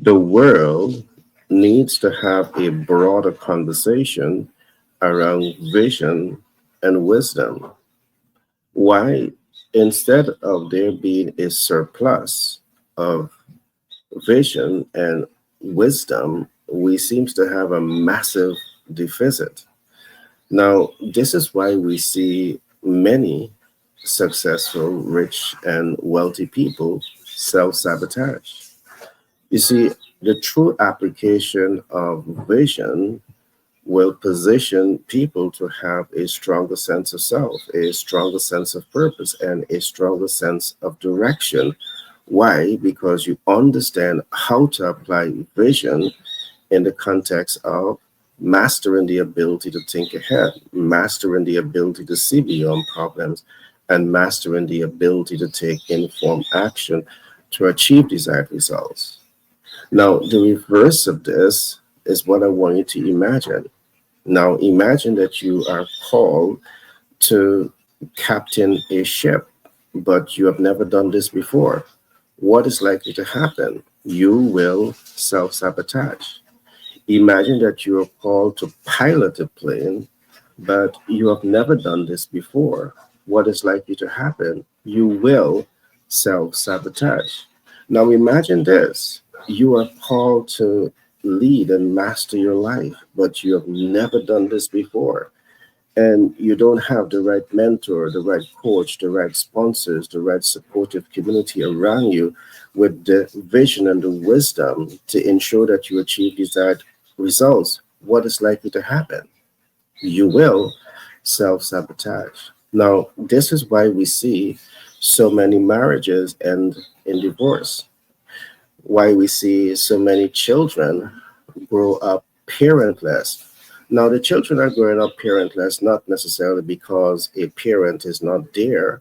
The world needs to have a broader conversation around vision and wisdom. Why, instead of there being a surplus of vision and wisdom, we seems to have a massive deficit. Now, this is why we see many successful, rich, and wealthy people self sabotage. You see, the true application of vision will position people to have a stronger sense of self, a stronger sense of purpose, and a stronger sense of direction. Why? Because you understand how to apply vision in the context of mastering the ability to think ahead, mastering the ability to see beyond problems, and mastering the ability to take informed action to achieve desired results. Now, the reverse of this is what I want you to imagine. Now, imagine that you are called to captain a ship, but you have never done this before. What is likely to happen? You will self sabotage. Imagine that you are called to pilot a plane, but you have never done this before. What is likely to happen? You will self sabotage. Now imagine this: you are called to lead and master your life, but you have never done this before. And you don't have the right mentor, the right coach, the right sponsors, the right supportive community around you with the vision and the wisdom to ensure that you achieve desired results. What is likely to happen? You will self sabotage. Now, this is why we see so many marriages end in divorce, why we see so many children grow up parentless. Now, the children are growing up parentless not necessarily because a parent is not there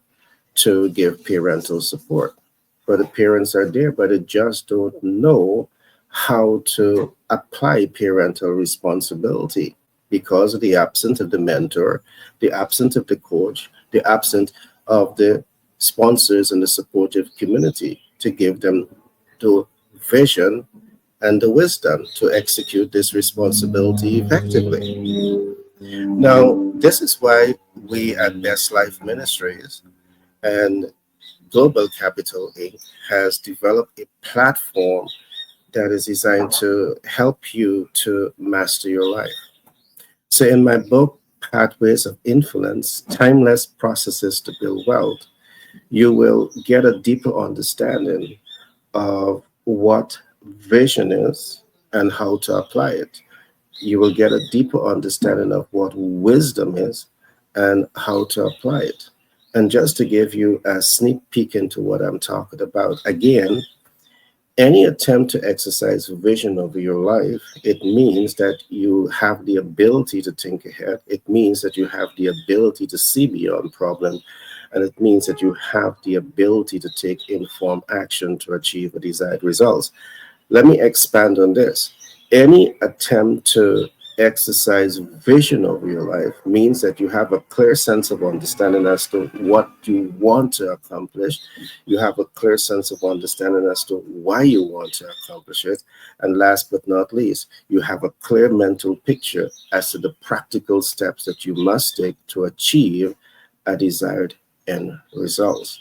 to give parental support, but the parents are there, but they just don't know how to apply parental responsibility because of the absence of the mentor, the absence of the coach, the absence of the sponsors and the supportive community to give them the vision and the wisdom to execute this responsibility effectively. Now, this is why we at Best Life Ministries and Global Capital Inc. has developed a platform that is designed to help you to master your life. So, in my book, Pathways of Influence Timeless Processes to Build Wealth, you will get a deeper understanding of what vision is and how to apply it. You will get a deeper understanding of what wisdom is and how to apply it. And just to give you a sneak peek into what I'm talking about, again, any attempt to exercise vision over your life, it means that you have the ability to think ahead. It means that you have the ability to see beyond problems. And it means that you have the ability to take informed action to achieve a desired results. Let me expand on this. Any attempt to exercise vision over your life means that you have a clear sense of understanding as to what you want to accomplish. You have a clear sense of understanding as to why you want to accomplish it. And last but not least, you have a clear mental picture as to the practical steps that you must take to achieve a desired end result.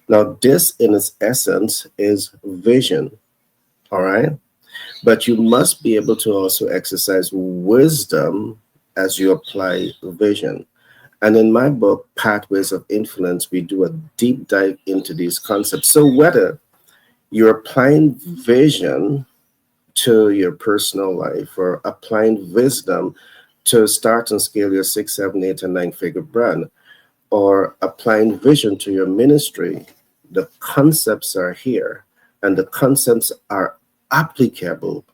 Now, this in its essence is vision. All right. But you must be able to also exercise wisdom as you apply vision. And in my book, Pathways of Influence, we do a deep dive into these concepts. So whether you're applying vision to your personal life or applying wisdom to start and scale your six, seven, eight, and nine figure brand, or applying vision to your ministry, the concepts are here and the concepts are applicable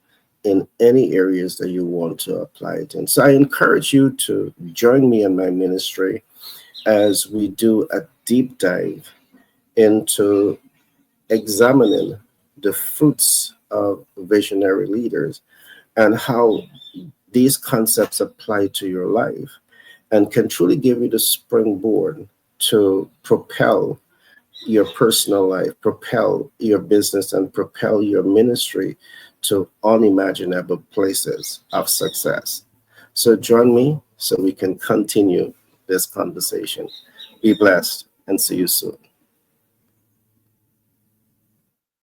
in any areas that you want to apply it in. So I encourage you to join me in my ministry as we do a deep dive into examining the fruits of visionary leaders and how these concepts apply to your life and can truly give you the springboard to propel your personal life, propel your business, and propel your ministry to unimaginable places of success. So join me so we can continue this conversation. Be blessed and see you soon.